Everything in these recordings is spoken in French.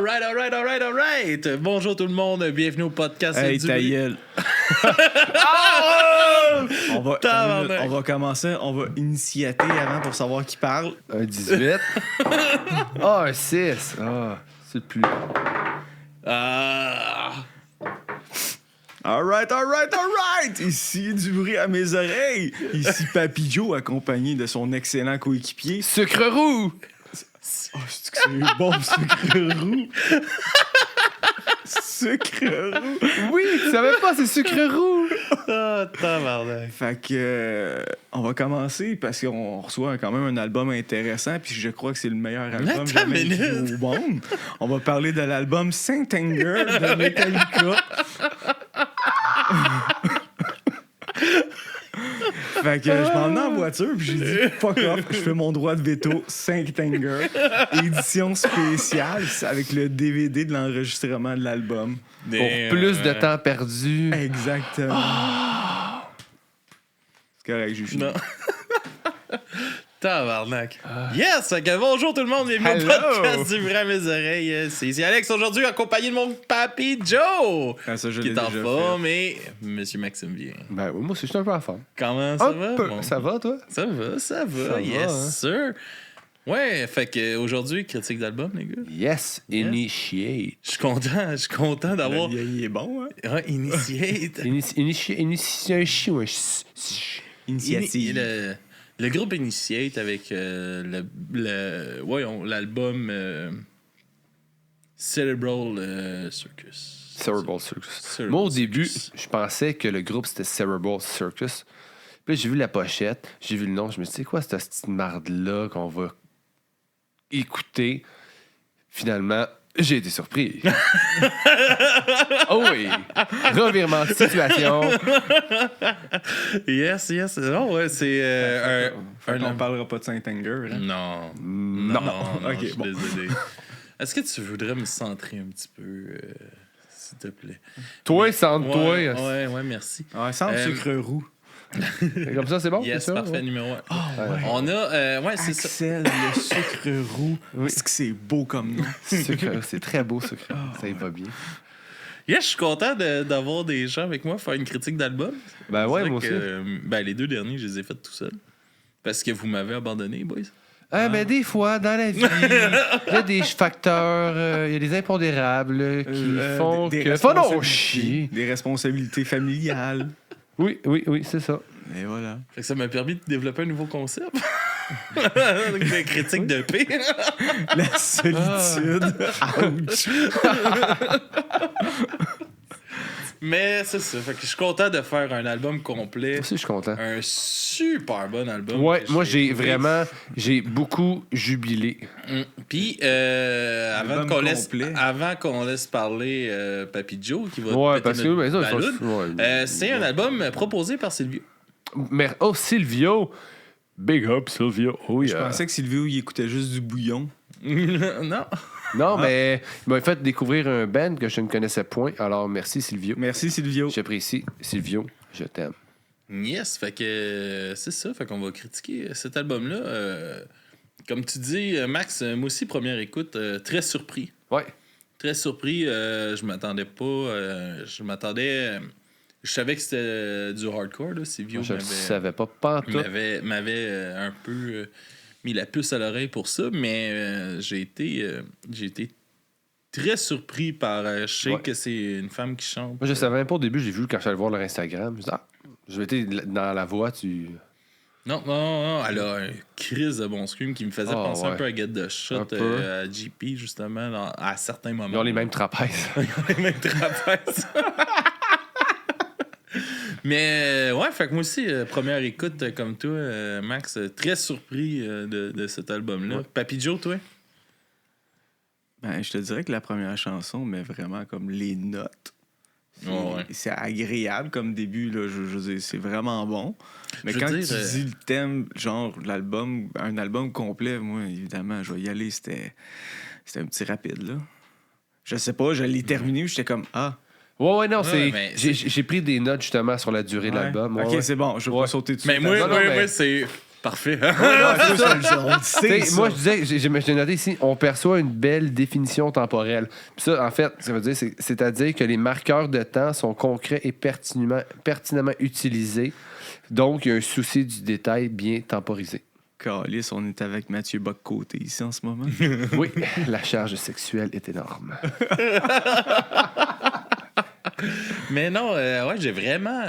Alright. Bonjour tout le monde, bienvenue au podcast. Hey, ta gueule. On va commencer, on va initiater avant pour savoir qui parle. Un 18. Un 6. C'est le plus. Alright! Ici du bruit à mes oreilles. Ici Papy Joe, accompagné de son excellent coéquipier. Sucre roux! Oh, c'est bon, sucre roux. Sucre roux. Oui, tu savais pas, c'est sucre roux! Tabarnak. Fait que on va commencer parce qu'on reçoit quand même un album intéressant, puis je crois que c'est le meilleur album jamais écrit au monde. On va parler de l'album Saint Anger de Metallica. Fait que je m'en venais en voiture, puis j'ai dit fuck off, je fais mon droit de veto, Saint Anger, édition spéciale avec le DVD de l'enregistrement de l'album. Pour plus de temps perdu. Exactement. C'est correct, j'ai fini. Non. Tabarnak. Yes! Fait que bonjour tout le monde, bienvenue Hello. au podcast du bruit à mes oreilles. C'est ici Alex aujourd'hui, accompagné de mon Papy Joe, Ah, ça, je qui l'ai est en déjà forme, et Monsieur Maxime vient. Ben oui, moi aussi, je suis un peu en forme. Comment ça va? Bon. Ça va, toi? Ça va, yes, hein? sir. Ouais, fait que aujourd'hui, critique d'album, les gars. Yes, initiate. Je suis content d'avoir. Il est bon, hein? Ouais, initiate. Initiation. Initiative. Le groupe Initiate avec l'album Cerebral Circus. Cerebral Circus. Cerebral Moi, au début, Circus. je pensais que le groupe, c'était Cerebral Circus. Puis là, j'ai vu la pochette, j'ai vu le nom, je me suis dit, c'est quoi cette petite marde-là qu'on va écouter? Finalement, j'ai été surpris. Oh oui! Revirement de situation. Yes. Non, ouais, c'est On parlera pas de Saint Anger. Hein? Non. Non. Non, Ok, je suis bon. désolé. Est-ce que tu voudrais me centrer un petit peu, s'il te plaît? Toi, centre-toi. Ouais, merci. Ouais, sans sucre roux. Comme ça, c'est bon? Yes, c'est ça? parfait, Ouais. numéro 1. ouais. On a, c'est ça. Axel, le sucre roux. Oui. C'est que c'est beau comme nom. Sucre, c'est très beau, sucre. Ça y va bien. Yes, je suis content d'avoir des gens avec moi faire une critique d'album. Ben ouais, C'est moi vrai aussi. que, les deux derniers, je les ai faits tout seul. Parce que vous m'avez abandonné, boys. Ben, des fois, dans la vie, il y a des facteurs, il y a des impondérables qui font que... Faut non chier! Des responsabilités familiales. Oui, c'est ça. Et voilà. Fait que ça m'a permis de développer un nouveau concept. De critique de paix. La solitude. Ouch. Mais c'est ça. Fait que je suis content de faire un album complet. Moi aussi, je suis content. Un super bon album. Ouais, que moi, j'ai trouvé. j'ai beaucoup jubilé. Puis, Album complet. avant qu'on laisse parler Papy Joe, qui va Ouais, péter parce que... notre ben, ça, balloune, ouais. c'est un album proposé par Silvio. Mais, oh, Silvio! Big up, Silvio. Oh, Je yeah. pensais que Sylvio, il écoutait juste du bouillon. Non. Non, mais il m'a fait découvrir un band que je ne connaissais point. Alors, merci, Silvio. Merci, Sylvio. J'apprécie. Silvio, je t'aime. Yes, fait que c'est ça. Fait qu'on va critiquer cet album-là. Comme tu dis, Max, moi aussi, première écoute, très surpris. Ouais. Très surpris. Je m'attendais pas. Je savais que c'était du hardcore, là. Silvio Je ne savais pas pantoute. m'avait un peu mis la puce à l'oreille pour ça, mais j'ai été très surpris par... je sais Ouais. que c'est une femme qui chante. Moi, je savais même pas au début, j'ai vu quand je suis allé voir leur Instagram. Je me suis dit, je m'étais dans la voix, tu. Non, elle a un crise de bon scream qui me faisait penser un peu à Get the Shot, Un peu. à JP, justement, à certains moments. Ils ont les mêmes trapèzes. Ils ont les mêmes trapèzes. Mais ouais, fait que moi aussi, première écoute comme toi, Max, très surpris de cet album-là. Ouais. Papy Joe, toi? Ben, je te dirais que la première chanson, mais vraiment comme les notes. Ouais. C'est agréable comme début, là, je veux dire, c'est vraiment bon. Mais Je veux quand dire, tu dis le thème, genre l'album, un album complet, moi, évidemment, je vais y aller, c'était un petit rapide, là. Je sais pas, je l'ai terminé, j'étais comme, ah. Ouais, non, mais j'ai pris des notes justement sur la durée de Ouais. l'album. Ok, ouais. c'est bon, je vais Ouais. pas sauter dessus. Mais moi, Non, mais- c'est... Parfait. Moi, je disais, j'ai noté ici, on perçoit une belle définition temporelle. Puis ça, en fait, ça veut dire, c'est-à-dire que les marqueurs de temps sont concrets et pertinemment utilisés. Donc, il y a un souci du détail bien temporisé. Calice, on est avec Mathieu Bock-Côté ici en ce moment. Oui, la charge sexuelle est énorme. Mais non, ouais, j'ai vraiment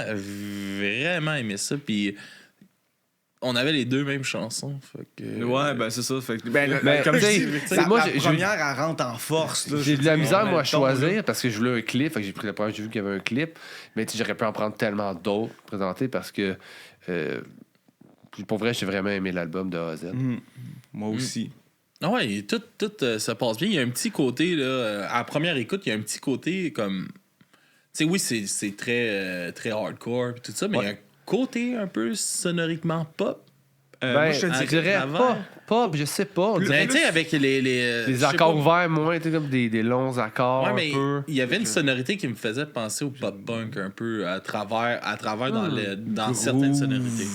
aimé ça. Puis on avait les deux mêmes chansons. Fait que, ouais, ben c'est ça. Fait que, comme je dis, moi, la première, elle rentre en force. Là, j'ai de la misère, moi, à choisir parce que je voulais un clip. Fait que j'ai pris la première, j'ai vu qu'il y avait un clip. Mais j'aurais pu en prendre tellement d'autres présentés parce que, pour vrai, j'ai vraiment aimé l'album de A à Z. Moi aussi. Ah ouais, tout ça passe bien. Il y a un petit côté, là, à la première écoute, il y a un petit côté comme. Tu sais, oui, c'est très, très hardcore et tout ça, mais il y a un côté un peu sonoriquement pop. Moi, je te dirais pop, je sais pas. Tu sais, avec les accords ouverts, moins, comme des longs accords. Ouais, mais un peu. il y avait une sonorité qui me faisait penser au pop-punk un peu à travers dans certaines sonorités.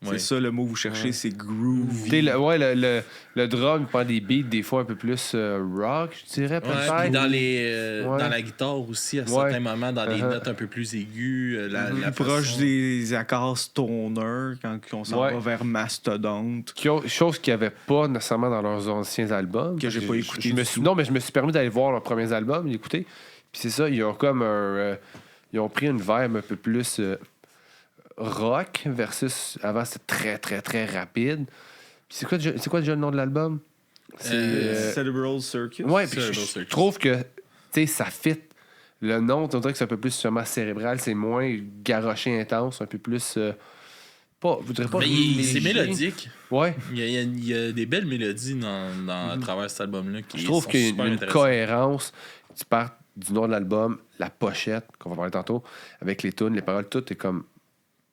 C'est Ouais. ça le mot que vous cherchez, c'est groovy. Le drum, il prend des beats des fois un peu plus rock, je dirais, Ouais, peut-être. puis dans la guitare aussi, à certains moments, dans des notes un peu plus aiguës. La proche façon... des accords stoner quand on s'en va vers Mastodonte. Chose qu'il n'y avait pas nécessairement dans leurs anciens albums. Que j'ai pas écouté. Non, mais je me suis permis d'aller voir leurs premiers albums, l'écouter. Puis c'est ça, ils ont comme ils ont pris une vibe un peu plus rock versus avant c'était très très très rapide. Puis c'est quoi déjà le nom de l'album? Cerebral Circus. Ouais, puis je trouve que tu sais ça fit. Le nom, on dirait que c'est un peu plus sûrement cérébral, c'est moins garoché intense, un peu plus je voudrais pas. Mais c'est mélodique. Ouais. Il y a des belles mélodies à travers cet album-là. Je trouve qu'il y a une cohérence. Tu pars du nom de l'album, la pochette, qu'on va parler tantôt, avec les tunes, les paroles, tout est comme.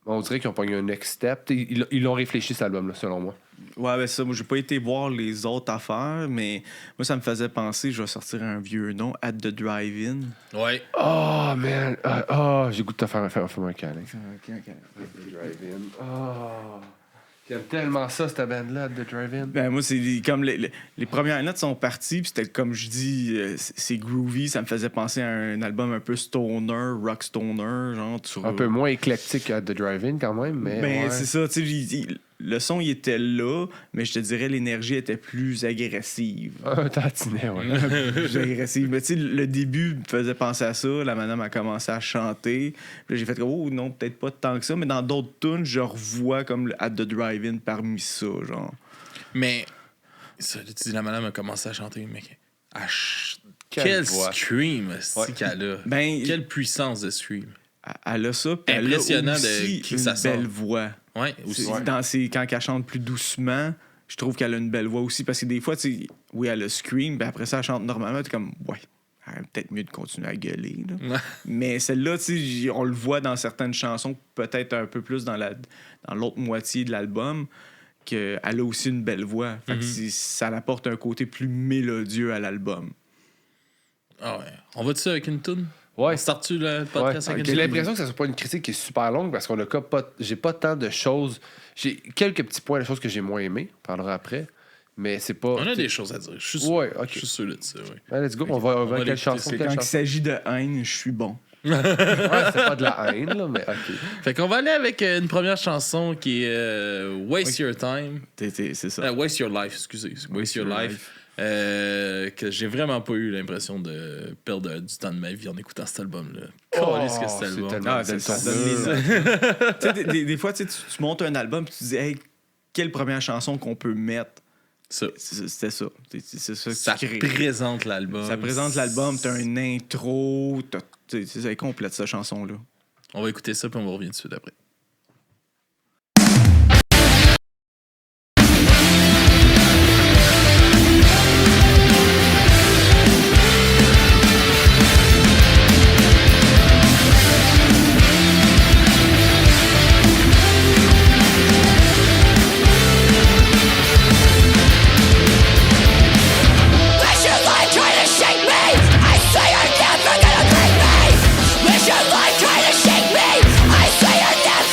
On dirait qu'ils ont pogné un next step. Ils l'ont réfléchi, cet album-là, selon moi. Ouais, ben ça, moi, j'ai pas été voir les autres affaires, mais moi, ça me faisait penser, je vais sortir un vieux nom, At the Drive-In. Ouais. Oh, man. J'ai goût de te faire un câlin. OK. At the Drive-In. Oh. J'aime tellement ça, cette bande-là, At the Drive-In. Ben, moi, c'est comme les premières notes sont parties, puis c'était comme je dis, c'est groovy, ça me faisait penser à un album un peu stoner, rock stoner, genre. Un peu moins éclectique qu'At the Drive-In, quand même, mais. Ben, ouais. c'est ça, tu sais, le son, il était là, mais je te dirais, l'énergie était plus agressive. Un tantinet, ouais. Plus agressive. Mais tu sais, le début me faisait penser à ça. La madame a commencé à chanter. Puis là, j'ai fait comme, oh non, peut-être pas tant que ça. Mais dans d'autres tunes, je revois comme le At the Drive-In parmi ça, genre. Mais, ça, tu dis, la madame a commencé à chanter, mec. Quelle Quel voix. scream qu'elle a. Ben, Quelle puissance de scream. elle a ça. Puis Impressionnant elle a aussi de qui une ça sort. belle voix. Ouais, aussi. Quand elle chante plus doucement, je trouve qu'elle a une belle voix aussi. Parce que des fois, tu sais, oui, elle a scream, puis après ça, elle chante normalement. T'es comme, ouais, peut-être mieux de continuer à gueuler. Là. Ouais. Mais celle-là, tu sais, on le voit dans certaines chansons, peut-être un peu plus dans l'autre moitié de l'album, qu'elle a aussi une belle voix. Fait que ça apporte un côté plus mélodieux à l'album. Ah ouais. On va dessus avec une toune? Ouais. On start-tu le podcast avec une J'ai toune? l'impression que ça soit pas une critique qui est super longue parce qu'on a j'ai pas tant de choses. J'ai quelques petits points de choses que j'ai moins aimées. On parlera après. Mais c'est pas. On a des choses à dire. Je suis sûr. Ouais, ok. Je suis sûr de ça, oui. Ouais, let's go. On va va quelle l'écouter, chanson? c'est Quelle Quand il chanson? s'agit de haine, je suis bon. Ouais, c'est pas de la haine, là, mais ok. Fait qu'on va aller avec une première chanson qui est Waste Your Time. C'est ça. Waste Your Life, excusez. Waste Your Life. Que j'ai vraiment pas eu l'impression de perdre du temps de ma vie en écoutant cet album-là. Qu'est-ce que c'est album? tellement c'est belle ça. tournure. Tu sais, des fois, tu montes un album et tu te dis, hey, quelle première chanson qu'on peut mettre? Ça. C'était ça. C'est ça que Ça tu crées. présente l'album. Ça présente l'album, t'as une intro, c'est complète, cette chanson-là. On va écouter ça puis on va revenir tout de suite après. Wish your life trying to shake me. I swear you're never gonna break me. Wish your life trying to shake me. I swear you're never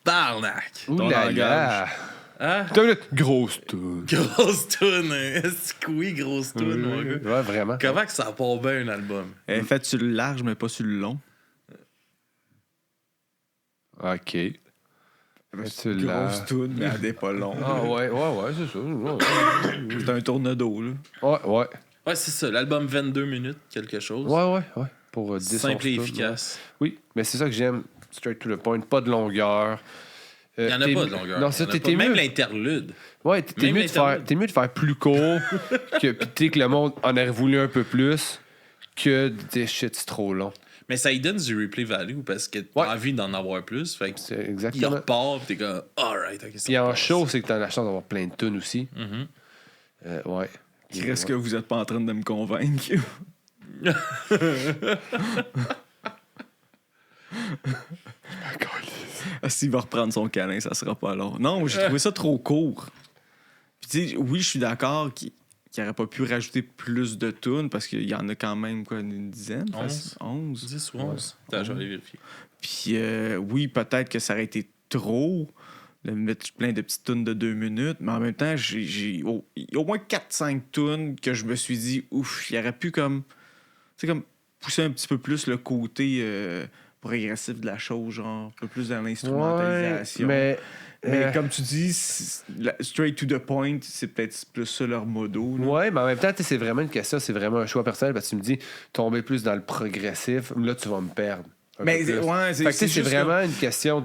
Tabarnak! Ouh Ton là là. langage. Hein? T'as une grosse toune. Grosse toune, hein? Est-ce que oui, grosse toune, mon gars? Ouais, vraiment. Comment que ça part bien un album? Elle est faite sur le large, mais pas sur le long. OK. Tu Grosse toune, mais elle n'est pas longue. Ah ouais, c'est ça. Ouais, C'est un tourne-dos, là. ouais. Ouais, c'est ça. L'album 22 minutes, quelque chose. Ouais. Pour 10 Simple et 11 tunes, efficace. ouais. Oui, mais c'est ça que j'aime. Straight to the point. Pas de longueur. Il n'y en a pas de longueur. Non, Il ça, y en a pas. t'es Même mieux. l'interlude. Ouais, t'es Même mieux, l'interlude. t'es mieux de faire plus court que le monde en aurait voulu un peu plus que des shit, c'est trop long. Mais ça lui donne du replay value parce que t'as Ouais. envie d'en avoir plus. Fait que C'est il exactement. repart pis t'es comme, alright, ok, ça Puis en passe. show, c'est que t'as la chance d'avoir plein de tunes aussi. Mhm. Ouais. Qu'est-ce que vous êtes pas en train de me convaincre? S'il va reprendre son câlin, ça sera pas long. Non, j'ai trouvé ça trop court. Puis tu sais, oui, je suis d'accord qu'il n'aurait pas pu rajouter plus de tunes parce qu'il y en a quand même quoi, une dizaine? 11. 10 ou 11. Attends, je vais aller vérifier. Puis oui, peut-être que ça aurait été trop de mettre plein de petites tunes de 2 minutes, mais en même temps, il y a au moins 4-5 tunes que je me suis dit, ouf, il aurait pu comme, tu sais, comme pousser un petit peu plus le côté progressif de la chose, genre un peu plus dans l'instrumentalisation. Ouais, Mais comme tu dis, straight to the point, c'est peut-être plus ça leur modo. Là. Ouais, mais en même temps, tu sais, c'est vraiment une question, c'est vraiment un choix personnel parce que tu me dis tomber plus dans le progressif, là tu vas me perdre. Mais peu plus. ouais, Fait que, tu sais, c'est juste vraiment une question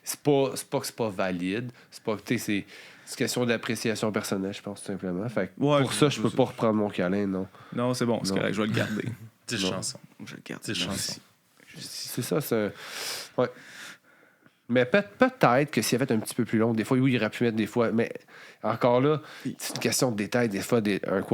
c'est pas que c'est pas valide, c'est pas que tu sais, c'est une question d'appréciation personnelle, je pense tout simplement. Fait que Ouais, pour ça, je peux c'est pas reprendre mon câlin, non. Non, c'est bon, c'est Non. correct, je vais le garder. 10 Non. chansons. Je vais le garder. 10 chansons. C'est ça, c'est ouais. Mais peut-être que s'il avait fait un petit peu plus long, des fois, oui, il aurait pu mettre des fois, mais encore là, c'est une question de détail, des fois,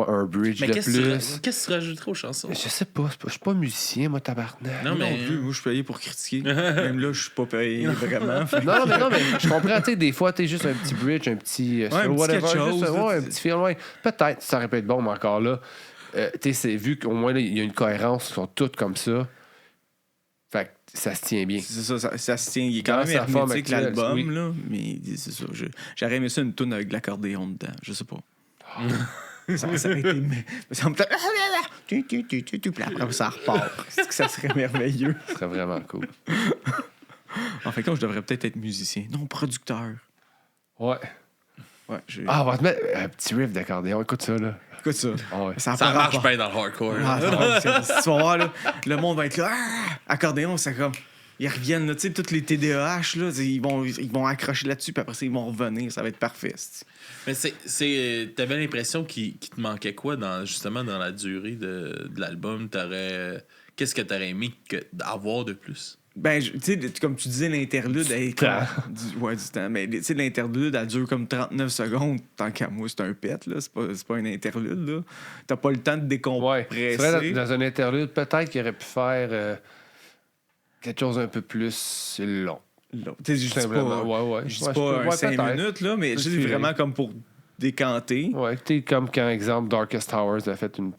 un bridge Mais de qu'est-ce plus. que tu rajouterais aux chansons? Je sais pas, je suis pas musicien, moi, tabarnak. Non, Moi mais. non plus, moi je suis payé pour critiquer. Même là, je suis pas payé vraiment. Fait que- Non, mais je comprends, tu sais, des fois, tu sais, juste un petit bridge, un petit. un petit whatever, quelque chose, juste, là, ouais, un tu- petit film, ouais. Peut-être, ça aurait pu être bon, mais encore là, tu sais, c'est vu qu'au moins, là, il y a une cohérence, ils sont toutes comme ça. Fait que ça se tient bien. C'est ça se tient. Il est quand Dans même sa forme hermétique, actuelle, l'album, oui. là. Mais c'est ça. J'aurais aimé ça une toune avec de l'accordéon dedans. Je sais pas. ça aurait été. Ça me fait. Puis après, ça repart. C'est que ça serait merveilleux. Ce serait vraiment cool. En fait, je devrais peut-être être musicien. Non, producteur. Ouais. Ouais, j'ai. Ah, on va te mettre un petit riff d'accordéon. Écoute ça, là. Écoute ça. Ah ouais. Ça, a Ça pas marche rapport. bien dans le hardcore. Ah, ça va, tu vas voir, là, le monde va être là. Accordéon, c'est comme. Ils reviennent, là, tu sais, tous les TDAH, là, ils vont accrocher là-dessus, puis après ça, ils vont revenir. Ça va être parfait. Mais t'avais l'impression qu'il te manquait quoi justement dans la durée de l'album? Qu'est-ce que t'aurais aimé avoir de plus? Ben, tu sais, comme tu disais, l'interlude, elle est temps. du temps. Mais tu sais, l'interlude, elle dure comme 39 secondes. Tant qu'à moi, c'est un pet, là. C'est pas un interlude, là. T'as pas le temps de Ouais. décompresser. C'est vrai, dans un interlude, peut-être qu'il aurait pu faire quelque chose un peu plus long. Tu sais, je dis pas, Ouais. je dis Ouais, pas un ouais, 5 peut-être. minutes, là, mais je dis Feeling. vraiment comme pour décanter. Ouais, tu comme quand, exemple, Darkest Towers a fait une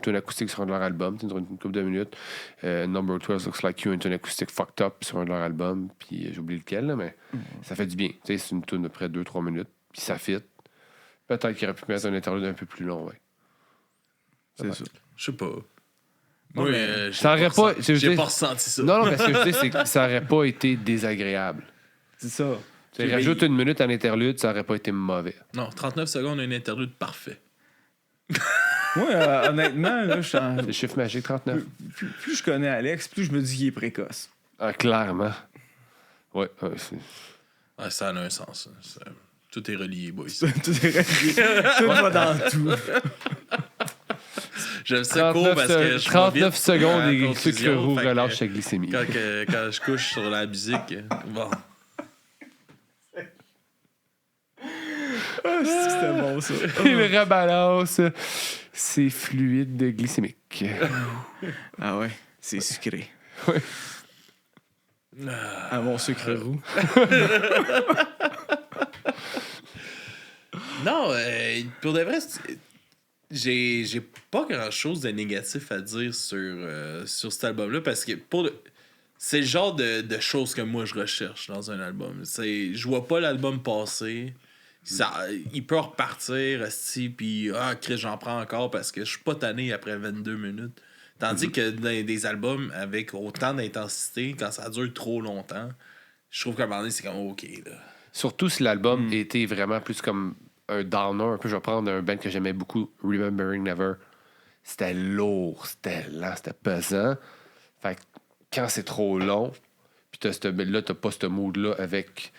tune acoustique sur un de leurs albums, sur une couple de minutes. Number 12 Looks Like You, une tune acoustique fucked up sur un de leurs albums, puis j'ai oublié lequel, là, mais ça fait du bien. Tu sais, c'est une tune de près de 2-3 minutes, puis ça fit. Peut-être qu'il aurait pu mettre un interlude un peu plus long, ouais. C'est ça. Je sais pas. Moi, j'ai ça aurait pas- je veux j'ai dire- pas ressenti ça. Non, mais ce que je dis, c'est que ça aurait pas été désagréable. C'est ça. Tu sais, rajoute une minute à l'interlude, ça aurait pas été mauvais. Non, 39 secondes, un interlude parfait. Moi, honnêtement, là, C'est le chiffre magique, 39. plus je connais Alex, plus je me dis qu'il est précoce. Ah, clairement. Ouais, c'est... Ouais, ça a un sens. Tout est relié, boys. Tout est relié. Tout va dans tout. J'aime ça court parce que je 39 vite secondes à la et conclusion, sucre roux fait que relâche la glycémie. Quand je couche sur la musique, bon. C'était bon, ça. Il rebalance ses fluides glycémiques. Ah ouais, c'est sucré. Ouais. À mon sucre roux. Non, pour de vrai, j'ai pas grand chose de négatif à dire sur cet album-là parce que c'est le genre de choses que moi je recherche dans un album. Je vois pas l'album passer. Il peut repartir, puis Chris, j'en prends encore parce que je suis pas tanné après 22 minutes. Tandis que dans des albums avec autant d'intensité, quand ça dure trop longtemps, je trouve qu'à un moment donné, c'est comme OK. Là. Surtout si l'album était vraiment plus comme un downer. Un peu, je vais prendre un band que j'aimais beaucoup, Remembering Never. C'était lourd, c'était lent, c'était pesant. Fait que quand c'est trop long, puis t'as pas ce mood-là avec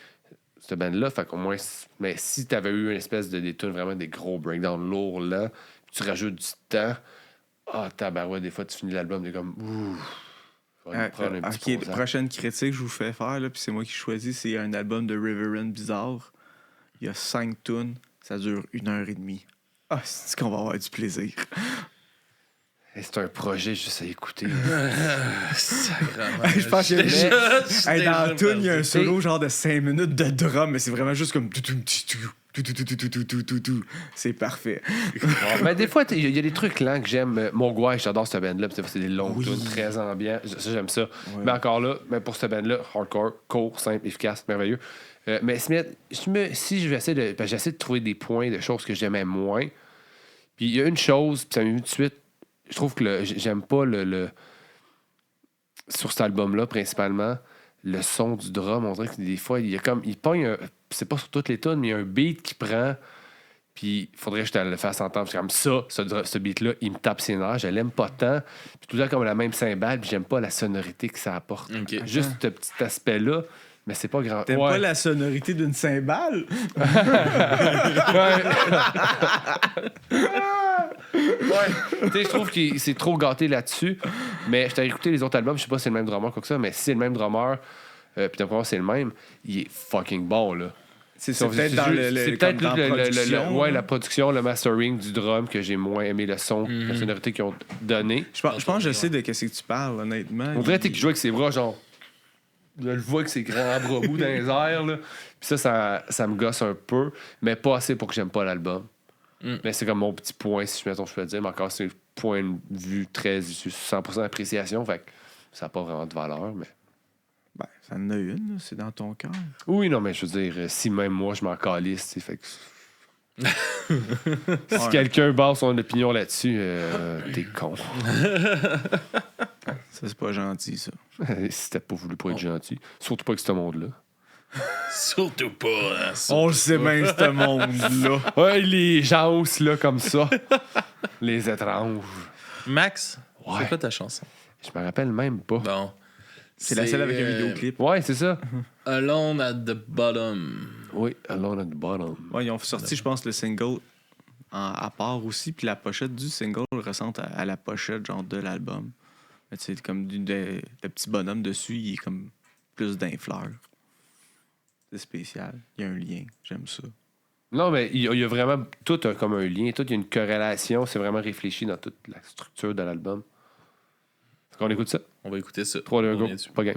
cette band-là, fait qu'au moins... Mais si t'avais eu une espèce de des tunes, vraiment des gros breakdowns lourds, là, puis tu rajoutes du temps... tabarouette, des fois, tu finis l'album, t'es comme... OK, la prochaine critique que je vous fais faire, là, puis c'est moi qui choisis, c'est un album de Riverend bizarre. Il y a 5 tunes, ça dure 1h30. C'est qu'on va avoir du plaisir. C'est un projet juste à écouter. Je pense que dans la tune, il y a un solo genre de 5 minutes de drum, mais c'est vraiment juste comme... C'est parfait. Mais des fois, il y a des trucs lents que j'aime. Mogwai, j'adore cette band-là. C'est des longues tunes très ambiantes. Ça, j'aime ça. Ouais. Mais encore là, pour cette band-là, hardcore, court, simple, efficace, merveilleux. Mais Smith, si je vais essayer de... j'essaie de trouver des points de choses que j'aimais moins. Puis il y a une chose, puis ça m'est venu tout de suite. Je trouve que j'aime pas sur cet album-là, principalement, le son du drum. On dirait que des fois, il pogne c'est pas sur toutes les tunes, mais il y a un beat qui prend. Puis il faudrait que je te le fasse entendre. C'est comme ça, ce beat-là, il me tape ses nerfs. Je l'aime pas tant. Puis tout le temps comme la même cymbale, puis j'aime pas la sonorité que ça apporte. Okay. Juste ce petit aspect-là. Mais c'est pas grand. T'aimes pas la sonorité d'une cymbale? Je trouve que c'est trop gâté là-dessus. Mais je t'ai écouté les autres albums, je sais pas si c'est le même drummer quoi que ça, mais si c'est le même drummer, puis d'après c'est le même, il est fucking bon, là. C'est peut-être dans la production, le mastering du drum que j'ai moins aimé le son, la sonorité qu'ils ont donné. Je pense que je sais de qu'est-ce que tu parles, honnêtement. On dirait qu'il joue avec ses bras, genre... Je le vois avec ses grands bras bout dans les airs, là. Puis ça me gosse un peu, mais pas assez pour que j'aime pas l'album. Mais c'est comme mon petit point, si je peux le dire, mais encore, c'est un point de vue très 100% d'appréciation, fait que ça n'a pas vraiment de valeur, mais... Ben, ça en a une, là, c'est dans ton cœur. Oui, non, mais je veux dire, si même moi, je m'en calisse, fait que... Si quelqu'un base son opinion là-dessus, t'es con. Ça, c'est pas gentil, ça. Si t'as pas voulu pas être gentil. Surtout pas avec ce monde-là. Surtout pas. Hein, on le sait bien, ce monde-là. Ouais, les gens là, comme ça. Les étranges. Max, ouais. C'est quoi ta chanson? Je me rappelle même pas. Bon. C'est la seule avec un vidéoclip. Ouais, c'est ça. Alone at the Bottom. Oui, Alone at the Bottom. Ouais, ils ont sorti, je pense, le single à part aussi, puis la pochette du single ressemble à la pochette genre de l'album. C'est comme le petit bonhomme dessus, il est comme plus d'un fleur. C'est spécial. Il y a un lien. J'aime ça. Non, mais il y a vraiment tout comme un lien. Tout, il y a une corrélation. C'est vraiment réfléchi dans toute la structure de l'album. Est-ce qu'on écoute ça? On va écouter ça. 3, 2, 1, go. Pas game.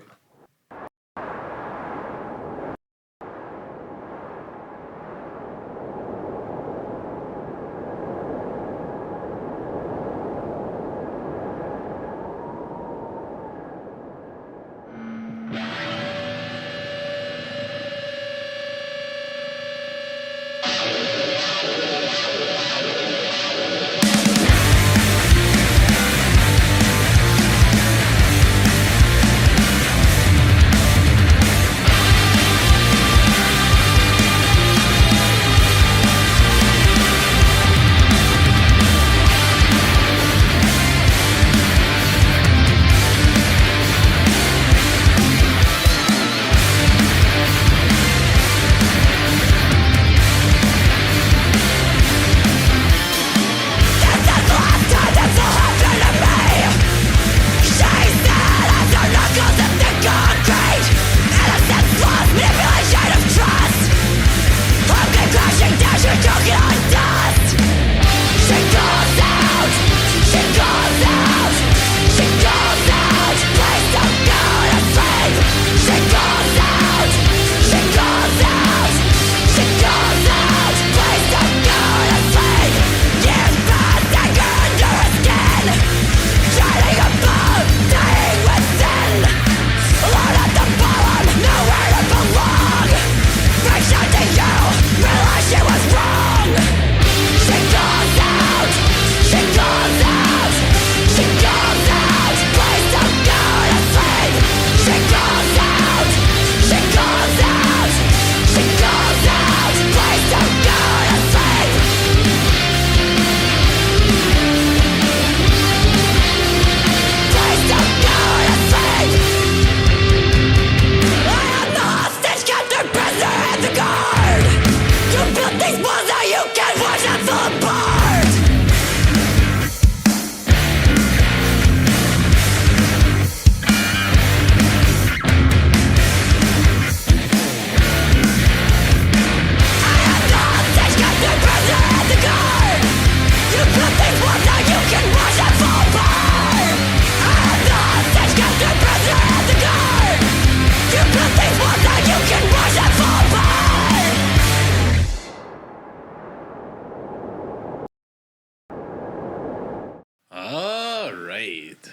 Alright.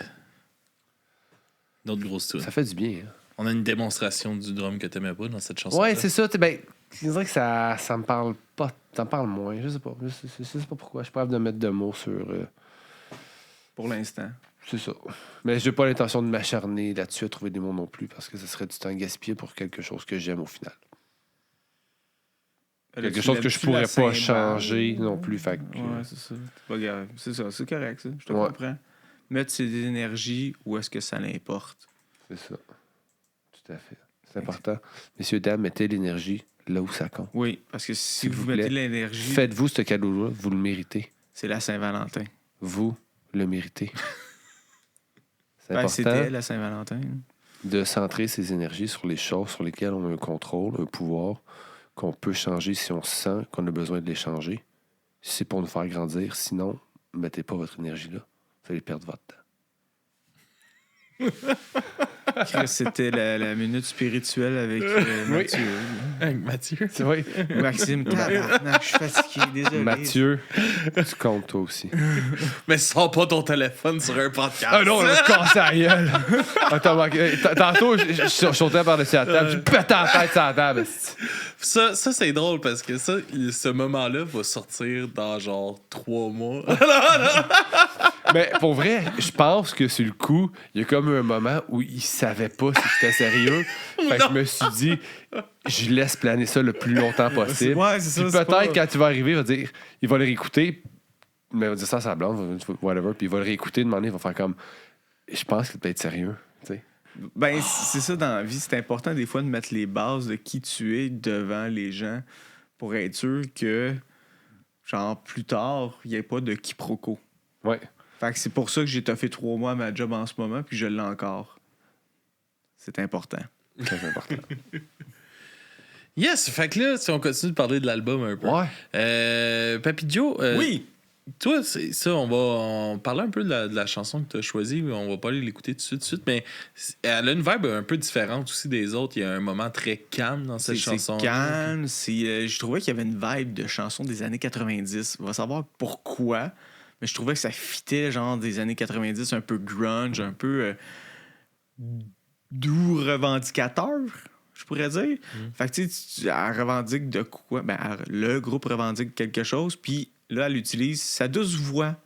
D'autres grosses tunes. Ça fait du bien. Hein. On a une démonstration du drum que t'aimais pas dans cette chanson. Ouais, c'est ça. Ben, c'est vrai que ça me parle pas. Ça me parle moins. Je sais pas. Je sais pas pourquoi. Je suis pas capable de mettre de mots sur. Pour l'instant. C'est ça. Mais j'ai pas l'intention de m'acharner là-dessus à trouver des mots non plus parce que ce serait du temps gaspillé pour quelque chose que j'aime au final. Quelque chose que je pourrais pas changer non plus. Fait que, ouais, c'est ça. C'est pas grave. C'est ça. C'est correct, ça. Je te Ouais. comprends. Mettre ses énergies où est-ce que ça l'importe. c'est ça. Tout à fait. C'est important. Messieurs, dames, mettez l'énergie là où ça compte. Oui, parce que si S'il vous vous mettez plaît, l'énergie, Faites-vous ce cadeau-là. Vous le méritez. c'est la Saint-Valentin. Vous le méritez. C'est Ben, important c'était la Saint-Valentin. de centrer ses énergies sur les choses sur lesquelles on a un contrôle, un pouvoir, qu'on peut changer si on sent qu'on a besoin de les changer. C'est pour nous faire grandir. Sinon, mettez pas votre énergie là. Vous allez perdre votre temps. Chris, c'était la minute spirituelle avec Mathieu. Avec Mathieu. C'est vrai. Maxime, tabarnak, je suis fatigué, désolé. Mathieu, tu comptes toi aussi. Mais sors pas ton téléphone sur un podcast. Ah non, on va te casser la gueule. Attends, tantôt, je sautais par-dessus la table. Je pète en tête sur la table. Ça c'est drôle parce que ce moment-là va sortir dans genre 3 mois. Mais pour vrai, je pense que sur le coup, il y a comme un moment où il savait pas si c'était sérieux. Fait que je me suis dit, je laisse planer ça le plus longtemps possible. Ouais, c'est ça. Puis c'est peut-être pas- quand tu vas arriver, il va le réécouter, mais il va dire ça à sa blonde, whatever, puis il va le réécouter, demander, il va faire comme, je pense que tu peux être sérieux. Tu sais. Ben, c'est ça dans la vie. C'est important des fois de mettre les bases de qui tu es devant les gens pour être sûr que, genre, plus tard, il n'y ait pas de quiproquo. Ouais. Fait que c'est pour ça que j'ai toffé 3 mois à ma job en ce moment, puis je l'ai encore. C'est important. Très important. Yes, fait que là, si on continue de parler de l'album un peu. Ouais. Papy Joe, Oui! toi, c'est ça, on parler un peu de la chanson que tu as choisie. On va pas aller l'écouter tout de suite, mais elle a une vibe un peu différente aussi des autres. Il y a un moment très calme dans cette chanson. C'est calme. Je trouvais qu'il y avait une vibe de chanson des années 90. On va savoir pourquoi, mais je trouvais que ça fitait genre des années 90, un peu grunge, un peu doux revendicateur, je pourrais dire. Fait que tu sais, elle revendique de quoi? Ben, le groupe revendique quelque chose, puis là, elle utilise sa douce voix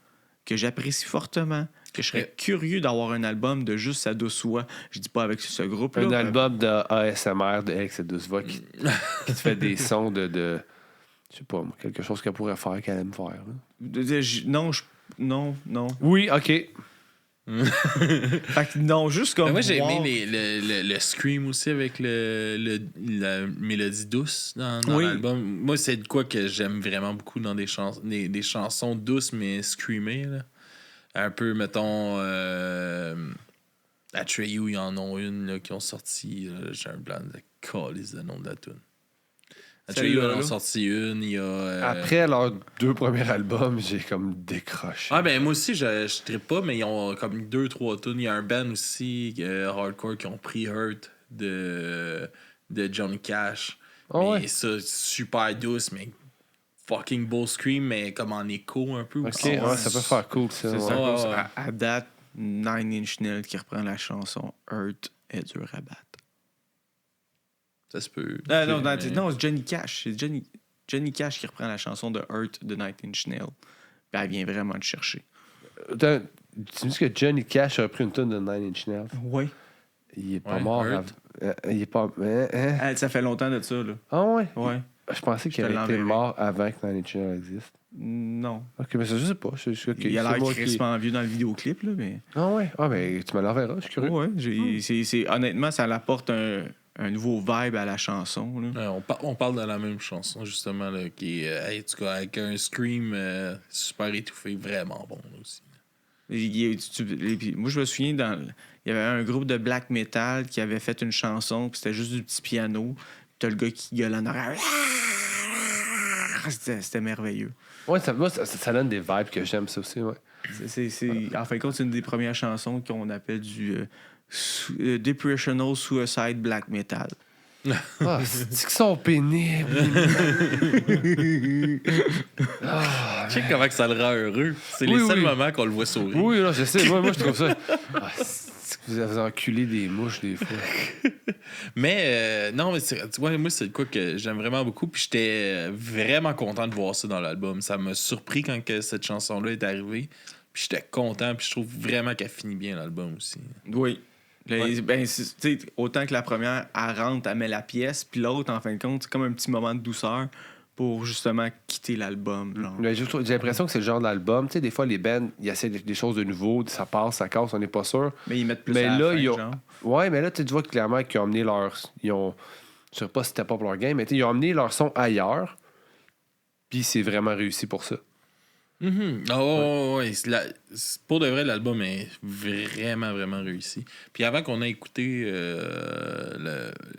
que j'apprécie fortement, que je serais curieux d'avoir un album de juste sa douce voix. Je dis pas avec ce groupe-là. Un album de ASMR de Alex Douceva qui te fait des sons de je sais pas, moi, quelque chose qu'elle pourrait faire, qu'elle aime faire. Là. Non. Oui, OK. Fait que non, juste comme Mais moi, j'ai voir- aimé le scream aussi avec la mélodie douce dans Oui. l'album. Moi, c'est de quoi que j'aime vraiment beaucoup dans des chansons douces mais screamées. Là. Un peu, mettons, Atreyu, ils en ont une là, qui ont sorti. J'ai un blanc de calice de nom de la tune. Atreyu, Celle-là, en ont là. sorti une. Il y a. Après leurs 2 premiers albums, j'ai comme décroché. Ah ben moi aussi je trippe pas, mais ils ont comme 2-3 tunes. Il y a un band aussi hardcore qui ont pris Hurt de Johnny Cash. Ah mais ouais? ça, super douce, mais fucking beau scream, mais comme en écho un peu OK, aussi. ouais, ça peut faire cool, ça. C'est ouais. ça. Ouais, ouais. À date, Nine Inch Nails qui reprend la chanson Hurt est dur à battre. Ça se peut. Non, Mais- c'est Johnny Cash. C'est Johnny Cash qui reprend la chanson de Hurt de Nine Inch Nails. Puis elle vient vraiment te chercher. Attends, tu dis que Johnny Cash a pris une tonne de Nine Inch Nails? Oui. Il est pas Ouais, mort. Hurt. Il est pas. Ça fait longtemps de ça, là. Ah ouais? Ouais. Je pensais qu'il Je te avait été l'enverrai. mort avant que Nine Inch Nails existe. Non. OK, mais ça, je sais pas. OK, Il a c'est l'air moi qui- crispement vieux dans le vidéoclip, là, mais... Ah ouais? Ah, ben, tu me l'enverras, je suis curieux. Ouais, honnêtement, ça apporte un nouveau vibe à la chanson, là. Ouais, on parle de la même chanson, justement, là, qui est en tout cas, avec un scream super étouffé, vraiment bon là, aussi. Moi, je me souviens, il y avait un groupe de black metal qui avait fait une chanson, puis c'était juste du petit piano. Puis t'as le gars qui gueule en arrière. C'était merveilleux. Ouais, ça donne des vibes que j'aime, ça aussi, ouais. En fin de compte, c'est une des premières chansons qu'on appelle du Depressional Suicide Black Metal. Ah, c'est qu'ils sont pénibles. Je sais comment que ça le rend heureux. C'est Oui, les seuls oui. moments qu'on le voit sourire. Oui, là, je sais. Moi, je trouve ça. Ah, c'est que vous avez enculé des mouches des fois. Mais non, mais tu vois, moi, c'est quoi que j'aime vraiment beaucoup. Puis j'étais vraiment content de voir ça dans l'album. Ça m'a surpris quand que cette chanson-là est arrivée. Puis j'étais content. Puis je trouve vraiment qu'elle finit bien l'album aussi. Oui. Ouais. Ben, tu sais, autant que la première, elle rentre, elle met la pièce, puis l'autre, en fin de compte, c'est comme un petit moment de douceur pour justement quitter l'album. Genre. Mais j'ai l'impression que c'est le genre d'album. Tu sais, des fois, les bands, ils essaient des choses de nouveau, ça passe, ça casse, on n'est pas sûr. Mais ils mettent plus Mais à la là, fin, ils ont. genre. Ouais, mais là, tu vois clairement qu'ils ont amené leur. Ils ont. Je sais pas si c'était pas pour leur game, mais ils ont amené leur son ailleurs. Puis c'est vraiment réussi pour ça. Ouais. Pour de vrai, l'album est vraiment, vraiment réussi. Puis avant qu'on ait écouté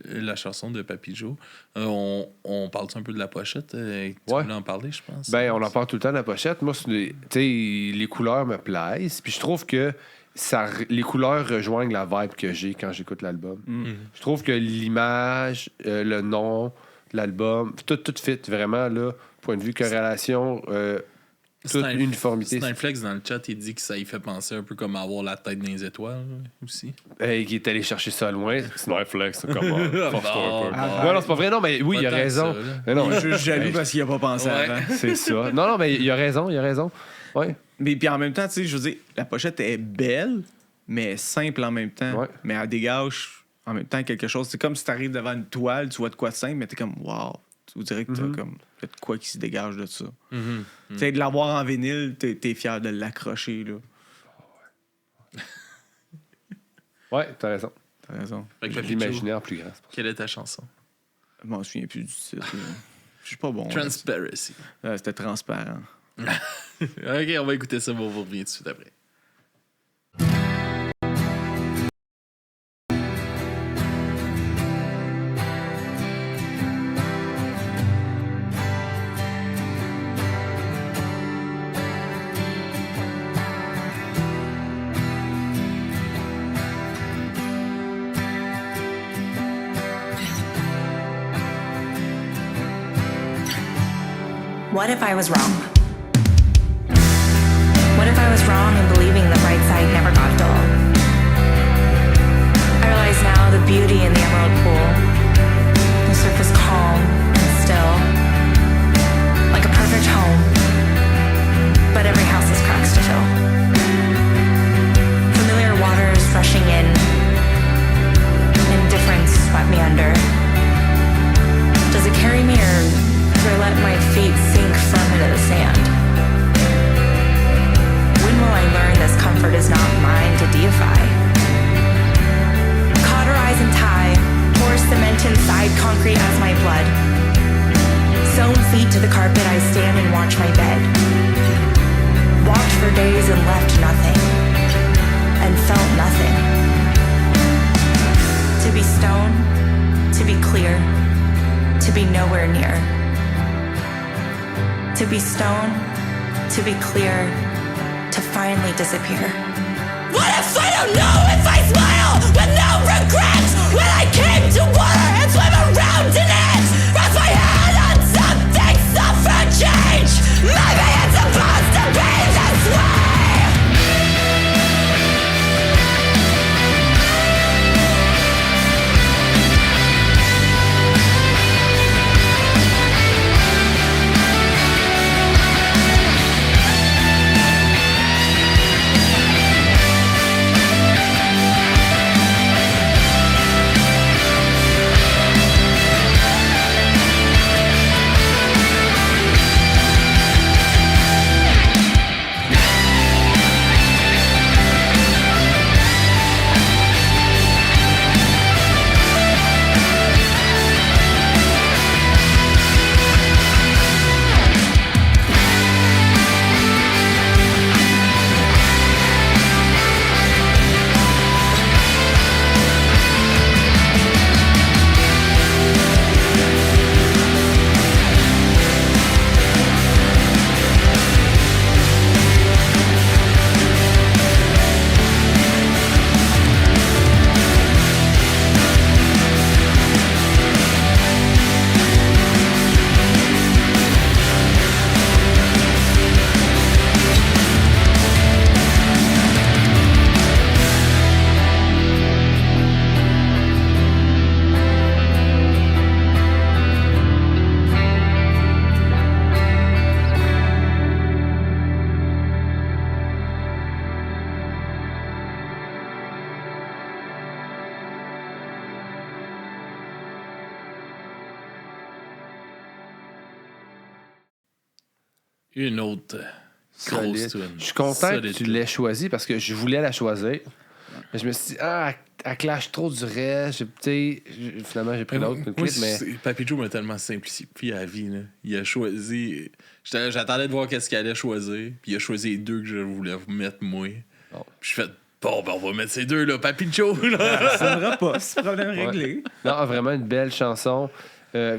la chanson de Papy Joe, on parle un peu de la pochette. Tu voulais en parler, je pense. Ben, on en parle tout le temps de la pochette. Moi, tu sais, les couleurs me plaisent. Puis je trouve que les couleurs rejoignent la vibe que j'ai quand j'écoute l'album. Je trouve que l'image, le nom de l'album, tout fit vraiment, là, point de vue corrélation, toute uniformité. C'est un flex dans le chat, il dit que ça lui fait penser un peu comme avoir la tête dans les étoiles aussi. Qui est allé chercher ça loin. C'est un flex, c'est comment? Force-toi un peu. Ah, Non, c'est pas vrai. Non, mais oui, Pas il a tant que raison. ça, là. Mais non, Il est juste jaloux parce qu'il a pas pensé Ouais. avant. c'est ça. Non, mais il a raison. Ouais. Mais puis en même temps, tu sais, je veux dire, la pochette est belle, mais simple en même temps. Ouais. Mais elle dégage en même temps quelque chose. C'est comme si tu arrives devant une toile, tu vois de quoi de simple, mais t'es comme, wow. Tu dirais que t'as comme fait de quoi qui se dégage de ça. Tu sais, de l'avoir en vinyle, t'es fier de l'accrocher, là. Ouais, t'as raison. T'as raison. Fait que Je Papy Joe, l'imaginais en plus grand. c'est pour ça. quelle est ta chanson? Je m'en souviens plus du titre. là. Je suis pas bon. Transparency. là. C'était transparent. Ok, on va écouter ça, on va revenir tout de suite après. What if I was wrong? What if I was wrong in believing the bright side never got dull? I realize now the beauty in the emerald pool. The surface calm and still, like a perfect home. But every house has cracks to fill. Familiar waters rushing in. Indifference swept me under. Does it carry me or do I let my feet sink firm into the sand? When will I learn this comfort is not mine to deify? Cauterize and tie, pour cement inside concrete as my blood. Sewn feet to the carpet, I stand and watch my bed. Walked for days and left nothing, and felt nothing. To be stone, to be clear, to be nowhere near. To be stone, to be clear, to finally disappear. What if I don't know if I smile with no regrets? When I came to water and swim around in it, rest my head on something, suffer change. Maybe it's supposed to be this way. Une autre Solide. grosse tune. Je suis content que Solide tu tune. l'aies choisi parce que je voulais la choisir. Mais je me suis dit, elle clash trop du reste. Finalement, j'ai pris l'autre, le Moi, clip, mais. Papy Joe m'a tellement simplifié la vie. Là. Il a choisi. J'attendais de voir qu'est-ce qu'il allait choisir. Puis il a choisi les deux que je voulais mettre moi. Bon. Puis je fais bon, ben on va mettre ces deux là, Papy Joe. Là. Ça ne pas, c'est problème réglé. Non, vraiment une belle chanson.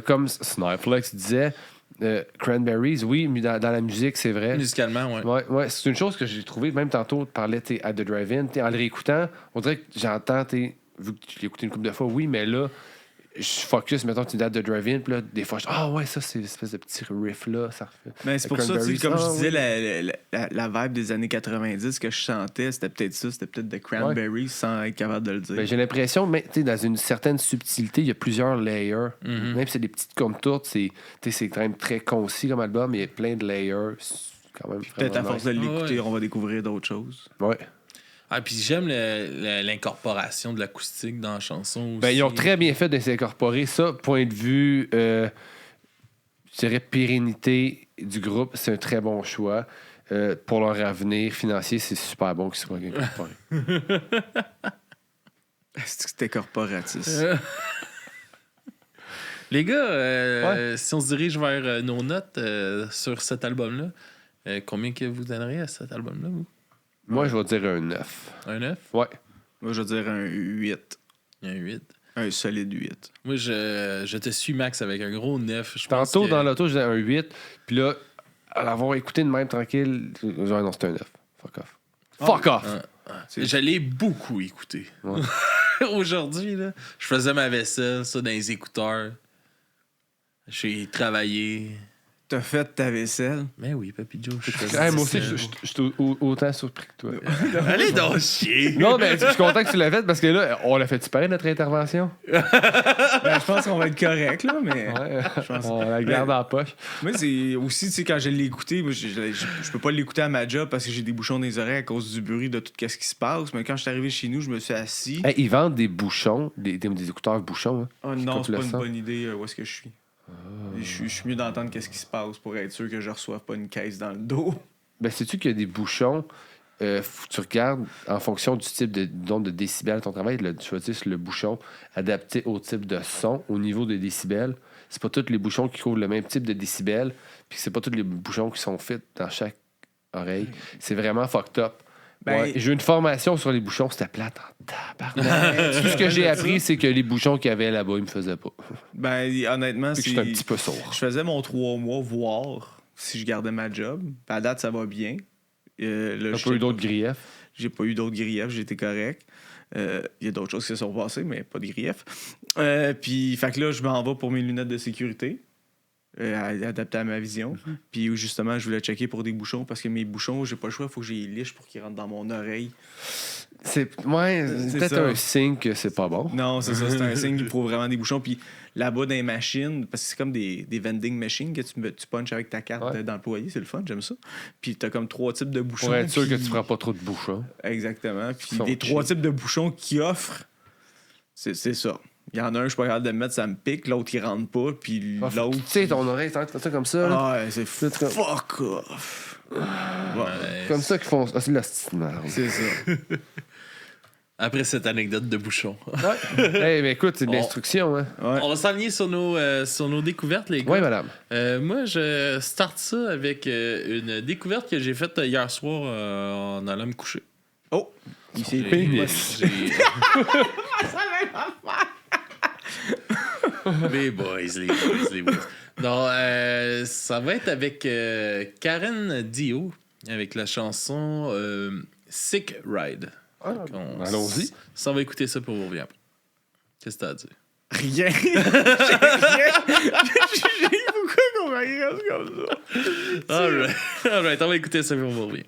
Comme Snipeflex disait, Cranberries, oui, mais dans la musique, c'est vrai. Musicalement, ouais. Ouais, c'est une chose que j'ai trouvée, même tantôt, tu parlais à The Drive-In, en le réécoutant, on dirait que j'entends, vu que tu l'as écouté une couple de fois, oui, mais là, je focus, mettons, tu dates de Drive-In, puis là, des fois, ouais, ça, c'est l'espèce de petit riff-là, ça refait. Mais c'est pour ça, Cranberries, comme je disais, oui. la vibe des années 90 que je sentais, c'était peut-être ça, c'était peut-être The Cranberries sans être capable de le dire. Ben, j'ai l'impression, mais dans une certaine subtilité, il y a plusieurs layers. Même si c'est des petites contours, c'est quand même très concis comme album, il y a plein de layers. C'est quand même Peut-être à vraiment force de l'écouter, Ouais. on va découvrir d'autres choses. nice. Ouais. Ah, puis j'aime l'incorporation de l'acoustique dans la chanson aussi. Ben, ils ont très bien fait de s'incorporer. Ça, point de vue, je dirais, pérennité du groupe, c'est un très bon choix. Pour leur avenir financier, c'est super bon qu'ils soient incorporés. Est-ce que c'était corporatiste? Les gars, si on se dirige vers nos notes sur cet album-là, combien que vous donneriez à cet album-là, vous? Moi, je vais dire un 9. Un 9? Ouais. Moi, je vais dire un 8. Un 8. Un solide 8. Moi, je te suis, Max, avec un gros 9. Je pense Tantôt, que- dans l'auto, je disais un 8. Puis là, à l'avoir écouté de même tranquille, je disais, non, c'est un 9. Fuck off. Fuck off! Je l'ai beaucoup écouté. Ouais. Aujourd'hui, là, je faisais ma vaisselle, ça, dans les écouteurs. J'ai travaillé. T'as fait ta vaisselle? Mais oui, Papy Joe, je faisais Hey, moi ça. aussi, je suis autant surpris que toi. Allez donc chier! Non, mais je suis content que tu l'aies fait parce que là, on l'a fait super notre intervention. Ben, je pense qu'on va être correct, là, mais... Ouais. pense- On la garde en poche. Moi, c'est aussi, tu sais, quand je l'ai écouté, moi, je peux pas l'écouter à ma job parce que j'ai des bouchons dans les oreilles à cause du bruit de tout ce qui se passe. Mais quand je suis arrivé chez nous, je me suis assis. Hey, ils vendent des bouchons, des écouteurs bouchons. Hein. Oh non, coupe c'est le pas une son. bonne idée où est-ce que je suis. Je suis mieux d'entendre qu'est-ce qui se passe pour être sûr que je reçoive pas une caisse dans le dos. Ben, sais-tu qu'il y a des bouchons, tu regardes en fonction du type de nombre de décibels de ton travail, tu choisis le bouchon adapté au type de son, au niveau des décibels. C'est pas tous les bouchons qui couvrent le même type de décibels, puis c'est pas tous les bouchons qui sont faits dans chaque oreille. C'est vraiment fucked up. Ben- Ouais, j'ai eu une formation sur les bouchons, c'était plate en tabarnak. Tout ce que j'ai appris, c'est que les bouchons qu'il y avait là-bas, ils me faisaient pas. Ben, honnêtement, Fait que j'étais un petit peu sourd. Je faisais mon 3 mois voir si je gardais ma job. Puis à date, ça va bien. Là, T'as pas eu d'autres griefs? J'ai pas eu d'autres griefs, j'étais correct. Il y a d'autres choses qui se sont passées, mais pas de griefs. Puis, fait que là, je m'en vais pour mes lunettes de sécurité, adaptées à ma vision. Puis, où justement, je voulais checker pour des bouchons, parce que mes bouchons, j'ai pas le choix, il faut que j'ai les liche pour qu'ils rentrent dans mon oreille. C'est C'est peut-être ça. un signe que c'est pas bon. Non, c'est ça, c'est un signe qu'il faut vraiment des bouchons. Puis là-bas, dans les machines, parce que c'est comme des vending machines que tu punches avec ta carte Ouais. d'employé, c'est le fun, j'aime ça. Puis t'as comme 3 types de bouchons. Pour être sûr que puis- tu prends pas trop de bouchons. Exactement. Puis Sont des 3 cheap. types de bouchons qu'ils offrent, c'est ça. Il y en a un, je suis pas capable de le mettre, ça me pique. L'autre, il rentre pas. Puis Tu l'autre. sais, ton oreille, tu fais ça comme ça. Là. Ah, ouais, c'est Là, tu- fuck off. Ouais, Comme ça qu'ils font. Ah, c'est de la petite merde. c'est ça. Après cette anecdote de bouchon. Hey, mais écoute, c'est de l'instruction, hein. Ouais. On va s'enligner sur nos découvertes, les gars. Oui, madame. Moi, je starte ça avec une découverte que j'ai faite hier soir en allant me coucher. Oh, il s'est J'ai- pénis. j'ai- Les boys. Non, ça va être avec Karen Dio, avec la chanson Sick Ride. Allons-y. Ça, on va écouter ça pour vous revenir après. Qu'est-ce que t'as à dire? rien. J'ai rien. Pourquoi qu'on reste comme ça? Alright, on va écouter ça pour vous revenir.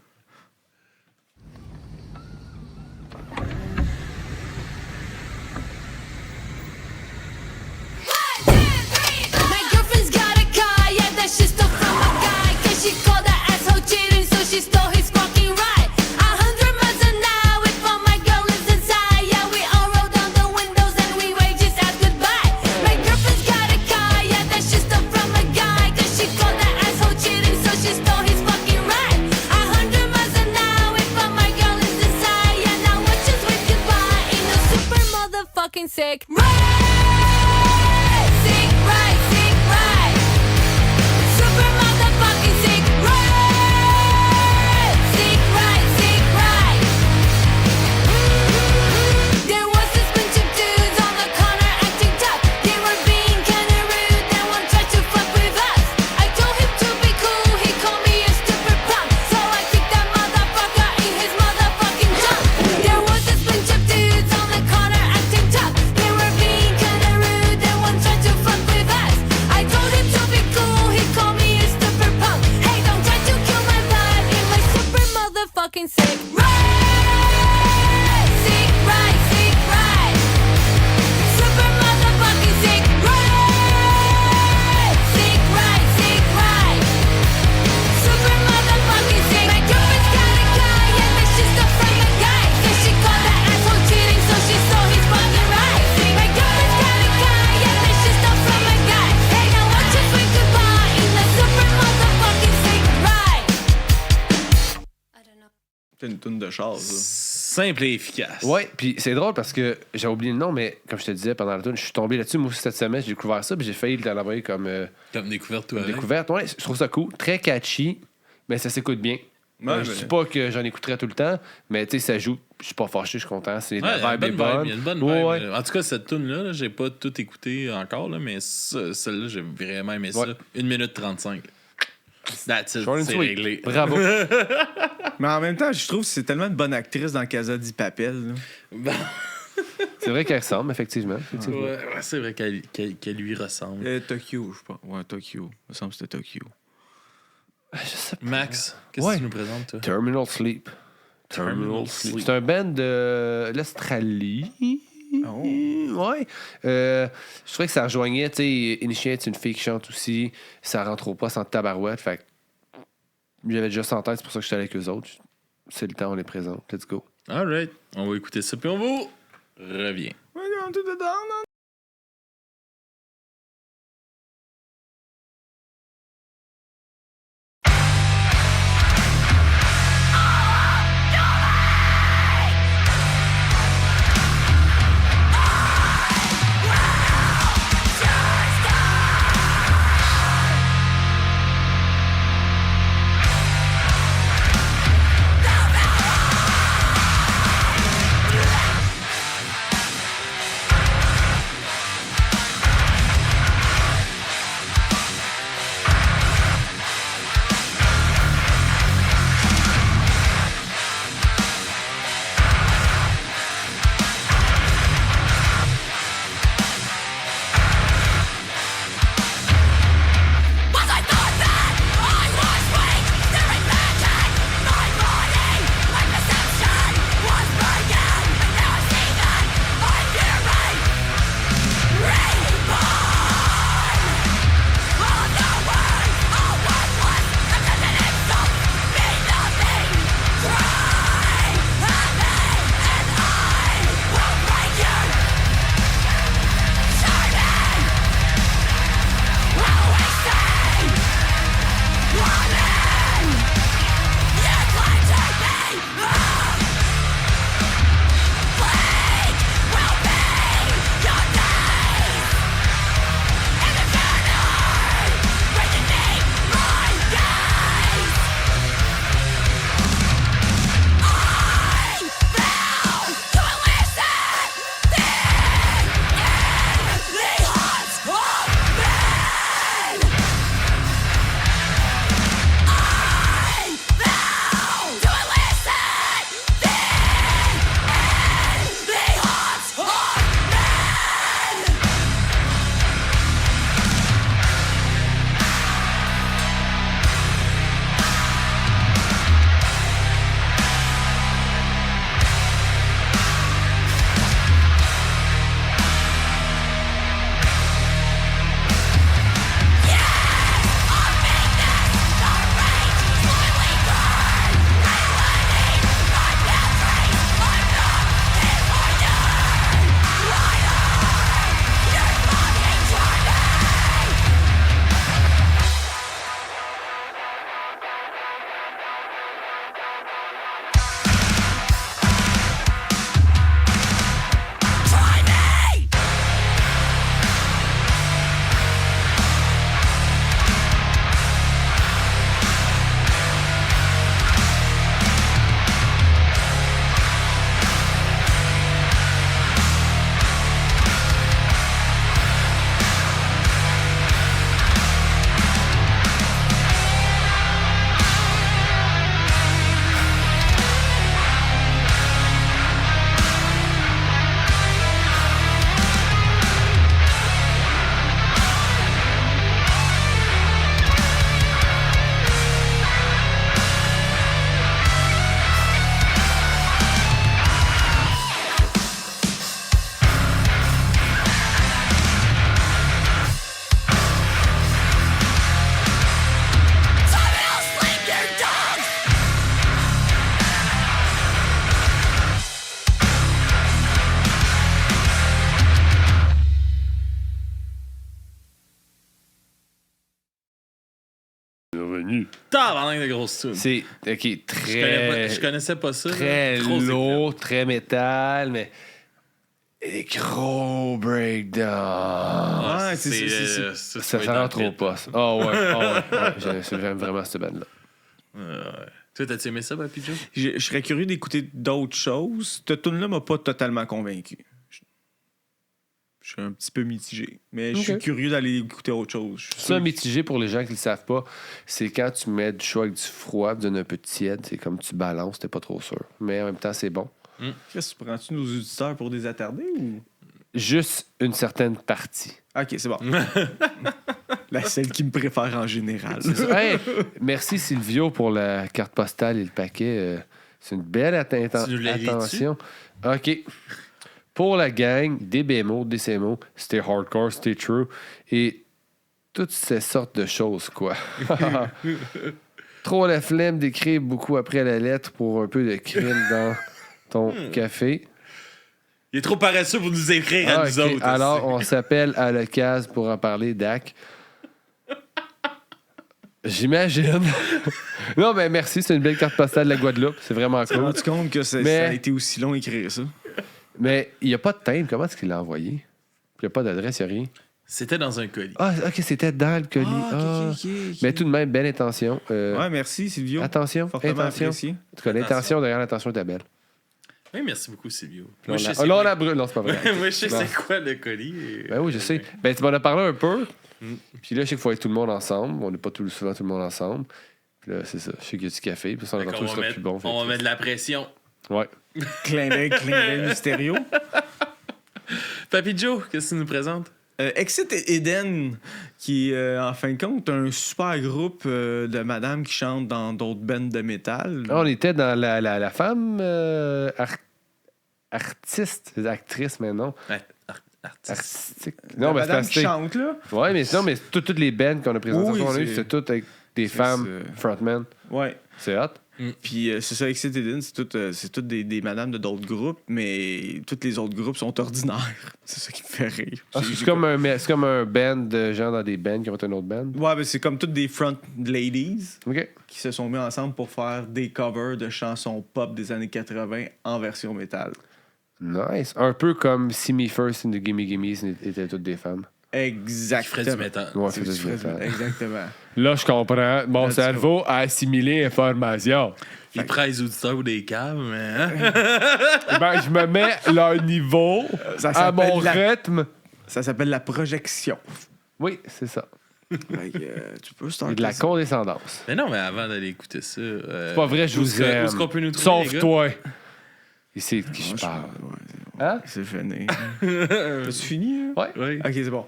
My girlfriend's got a car, yeah, that she stole from a guy. Cause she called that asshole cheating, so she stole his fucking ride. 100 miles an hour with all my girl lives inside. Yeah, we all roll down the windows and we wave just as goodbye. My girlfriend's got a car, yeah, that she stole from a guy. Cause she called that asshole cheating, so she stole his Sick right, sick right, sick right. Super motherfucking sick right, sick right, sick right. Super motherfucking sick. My girlfriend's got a guy and then she's stuck from the guy. So she called that asshole cheating, so she stole his fucking right. My girlfriend's got a guy and then she's stuck from a guy. Hey, now watch us wink goodbye in the super motherfucking sick right. I don't know. C'est une toune de char, ça. Simple et efficace. Ouais, puis c'est drôle parce que j'ai oublié le nom, mais comme je te disais pendant la tournée, je suis tombé là-dessus. Moi aussi, cette semaine, j'ai découvert ça, puis j'ai failli l'élaborer comme Comme découverte, toi. découverte. Ouais, je trouve ça cool. Très catchy, mais ça s'écoute bien. Ouais, je mais- dis pas que j'en écouterais tout le temps, mais tu sais, ça joue. Je suis pas fâché, je suis content. C'est Ouais, la vibe est il y bonne. a une bonne Ouais, vibe. ouais. En tout cas, cette tune-là, là, j'ai pas tout écouté encore, là, mais celle-là, j'ai vraiment aimé ça. Ouais. 1 minute 35. That's it, Short and c'est sweet. réglé. Bravo. Mais en même temps, je trouve que c'est tellement une bonne actrice dans Casa di Papel. Là. Bon. C'est vrai qu'elle ressemble, effectivement. Ouais, c'est vrai qu'elle lui ressemble. Tokyo, je pense. Ouais, Tokyo. Il me semble que c'était Tokyo. Je sais pas. Max, qu'est-ce Ouais. que tu nous présentes, toi? Terminal Sleep. Terminal Sleep. C'est un band de l'Australie. Oh. Ouais. Je trouvais que ça rejoignait, tu sais, Initiate, c'est une fille qui chante aussi. Ça rentre au pas sans tabarouette. Fait que j'avais déjà ça en tête, c'est pour ça que j'étais avec eux autres. C'est le temps, on est présent. Let's go. Alright, on va écouter ça, puis on vous revient. Welcome to the down. Sick revenu. Tabarnak de grosse tune. C'est Je connaissais pas ça. très là. Trop lourd, très métal, mais des gros breakdowns. Ah, Ouais, c'est- Ça rentre trop pas. Ça. Oh ouais. J'aime vraiment cette bande-là. Toi, t'as-tu aimé ça, Papy Joe? Je serais curieux d'écouter d'autres choses. Cette tune-là m'a pas totalement convaincu. Je suis un petit peu mitigé. Mais je suis Ok. curieux d'aller écouter autre chose. Je suis Ça, sûr- mitigé pour les gens qui ne le savent pas, c'est quand tu mets du chaud avec du froid, tu donnes un peu de tiède, c'est comme tu balances, t'es pas trop sûr. Mais en même temps, c'est bon. Chris, prends-tu nos auditeurs pour des attardés ou. Juste une certaine partie. Ok, c'est bon. Celle qui me préfère en général. Hey, merci Silvio pour la carte postale et le paquet. C'est une belle Tu nous l'as lu attention. OK. Pour la gang, des BMO, des CMO, stay hardcore, stay true et toutes ces sortes de choses, quoi. Trop la flemme d'écrire beaucoup après la lettre pour un peu de crème dans ton café. Il est trop paresseux pour nous écrire à Ah, nous ok. autres. Alors, on s'appelle à l'occasion pour en parler, Dak. J'imagine. Non, mais merci, c'est une belle carte postale de la Guadeloupe. C'est vraiment Je me cool. rendu compte que ça Mais- a été aussi long écrire ça. Mais il n'y a pas de timbre. Comment est-ce qu'il l'a envoyé? Il n'y a pas d'adresse, il n'y a rien. C'était dans un colis. Ah, OK, c'était dans le colis. Ah. Mais tout de même, belle intention. Ouais, merci, Silvio. Attention, Fortement intention. apprécié. En tout cas, l'intention derrière l'intention était belle. Oui, merci beaucoup, Silvio. Là, Moi, je sais on la brûle. Non, c'est pas vrai. Moi, je sais Non. c'est quoi le colis. et- Ben oui, je sais. Ben, tu m'en as parlé un peu. Puis là, je sais qu'il faut être tout le monde ensemble. On n'est pas souvent tout le monde ensemble. Puis là, c'est ça. Je sais qu'il y a du café. Puis ça, on Fait qu'on retrouve, va sera mettre- plus bon. Fait on va que- mettre de la pression. Ouais. Clin d'œil mystérieux. Papy Joe, qu'est-ce que tu nous présentes? Exit Eden, qui en fin de compte, un super groupe de madame qui chantent dans d'autres bands de métal. Ah, on était dans la femme artiste, actrice, mais non. Artiste. Artistique. La Non, mais c'est madame parce qui que. chante, là. Ouais, mais non, mais toutes les bands qu'on a présentées, Oui, on a eu, c'est- c'était toutes avec des c'est femmes ça. frontmen. Ouais. C'est hot. Puis c'est ça, Exit Eden, c'est toutes des madames de d'autres groupes, mais tous les autres groupes sont ordinaires. C'est ça qui me fait rire. Ah, c'est comme un band de gens dans des bands qui ont fait un autre band. Ouais, mais c'est comme toutes des front ladies OK. qui se sont mis ensemble pour faire des covers de chansons pop des années 80 en version métal. Nice. Un peu comme See Me First and the Gimme Gimmes étaient toutes des femmes. Exactement. Qui ferait du métal. Ouais, C'est faisait du du métal. métal. Exactement. Là, je comprends. Mon Let's cerveau a assimilé l'information. Il prend les auditeurs ou des caves, mais... hein? Ben, je me mets leur niveau Ça à mon s'appelle rythme. Ça s'appelle la projection. Oui, c'est ça. Fait que, tu peux Et starter de la ça. condescendance. Mais non, mais avant d'aller écouter ça... C'est pas vrai, je vous aime. Où est-ce qu'on peut nous trouver, Sauf les gars? toi. Et c'est de qui Ouais, je parle. ouais, Hein? c'est fini. T'as-tu fini? Hein? Ouais. Oui. Ok, c'est bon.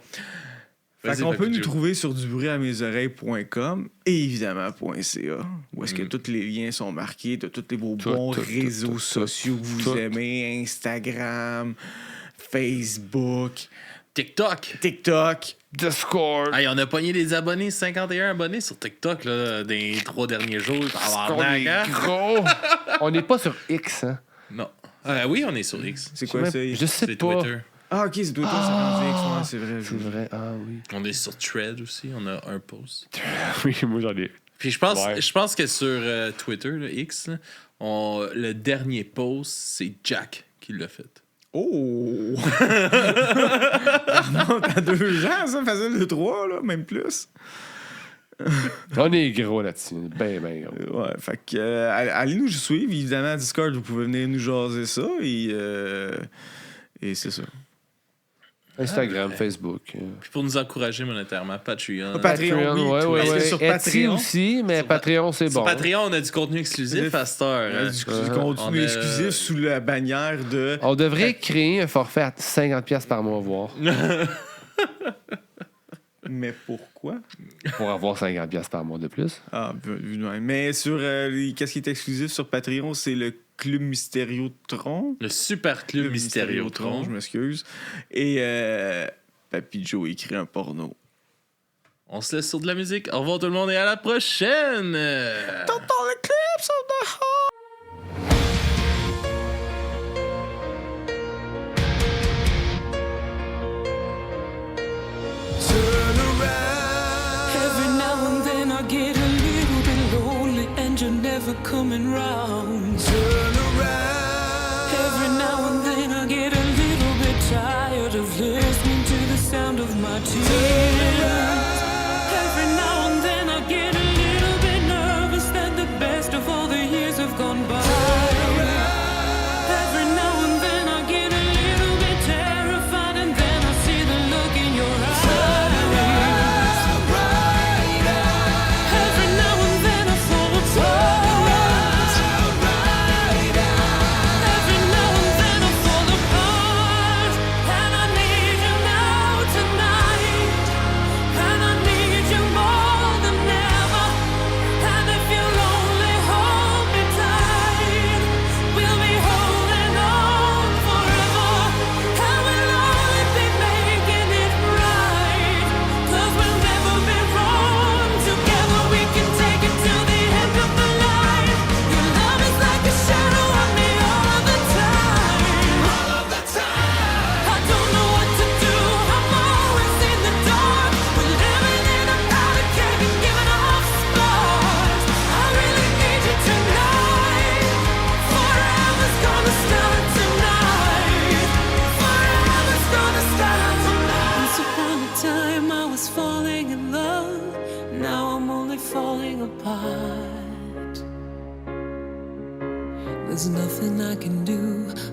Fait Vas-y, qu'on peut Papy nous Joe. trouver sur dubruitamesoreilles.com et évidemment .ca, où est-ce que tous les liens sont marqués de tous vos bons réseaux sociaux que vous aimez, Instagram, Facebook, TikTok. TikTok. Discord. Hey, on a pogné des abonnés, 51 abonnés sur TikTok là, dans les 3 derniers jours. On est gros. On n'est pas sur X, hein? Non. Oui, on est sur X. C'est quoi ça? Je sais C'est pas. Twitter. Ah, ok, c'est Twitter, c'est rendu X, ouais, c'est vrai. C'est vrai. Ah oui. On est sur Thread aussi. On a un post. Oui, moi j'en ai. Puis je pense, Ouais. je pense que sur Twitter, là, X, là, le dernier post, c'est Jack qui l'a fait. Oh! Ça remonte à 2 ans, ça, faisait le 3, là, même plus. On est gros là-dessus. Ben gros. Ouais, fait que allez nous suivre. Évidemment, à Discord, vous pouvez venir nous jaser ça et c'est ça. Instagram, Facebook. Puis pour nous encourager monétairement, Patreon. Patreon, oui, ouais, tout ouais, reste ouais. sur Etsy Patreon. aussi, mais Sur Patreon, c'est Sur bon. Patreon, on a du contenu exclusif à cette heure. Du hein. contenu On a- exclusif sous la bannière de. On devrait créer un forfait à 50$ par mois, voir. Mais pourquoi? Pour avoir 50$ par mois de plus. Ah, vu de même. Mais sur qu'est-ce qui est exclusif sur Patreon, c'est le Club Mystériotron. Le Super Club Mystériotron. Je m'excuse. Et Papy Joe écrit un porno. On se laisse sur de la musique. Au revoir tout le monde et à la prochaine! T'entends le clip sur the hall? Every now and then I get a little ever coming round. Turn around. Every now and then I get a little bit tired of listening to the sound of my tears. Every now and then I get a little bit nervous that the best of all the years have gone by. Every now and then I get a little bit terrified, and then I see the look in your eyes. Every now and then I fall apart. Every now and then I fall apart. And I need you now tonight. And I need you more than ever. And if you'll only hold me tight, we'll be holding on forever. And we'll only be making it right. 'Cause we'll never be wrong. Together we can take it to the end of the line. Your love is like a shadow on me all of the time. I don't know what to do. I'm always in the dark. We're living in a powder keg and giving off sparks. I really need you tonight. Forever's gonna start tonight. Forever's gonna start tonight. Once upon a time I was falling in love. Now I'm only falling apart. There's nothing I can do.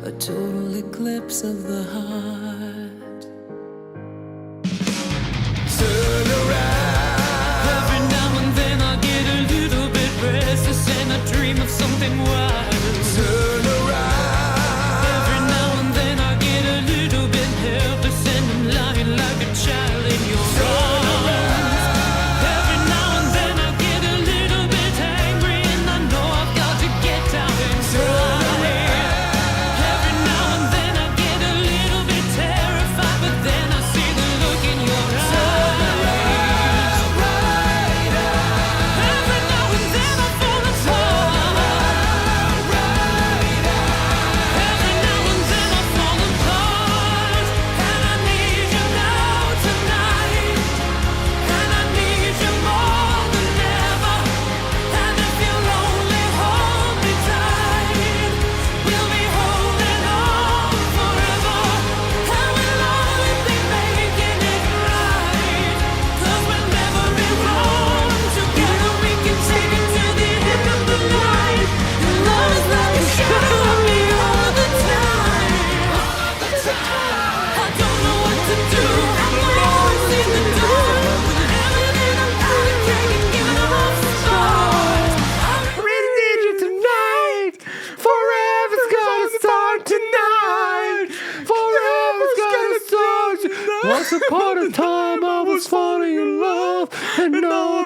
A total eclipse of the heart. Turn around. Every now and then I get a little bit restless and I dream of something wild. Turn around. Every now and then I get a little bit helpless and I'm lying like a child in your arms. Every now and then I get a little bit angry and I know I've got to get out and try. Every now and then I get a little bit terrified, but then I see the look in your eyes. Every now and then I fall apart. Every now and then I fall apart. And I need you now tonight. And I need you more than ever. And if you'll only hold me tight, we'll be holding on forever. And we'll only be making it right. 'Cause we'll never be wrong. Together we can take it to the end of the line. Your love is like a shadow on me all the time. I don't know what to do. I'm always in the dark. We're living in a powder keg and giving off sparks. I really need you tonight. Forever's gonna start tonight. Forever's gonna start tonight. Once upon a time I was falling in love, and now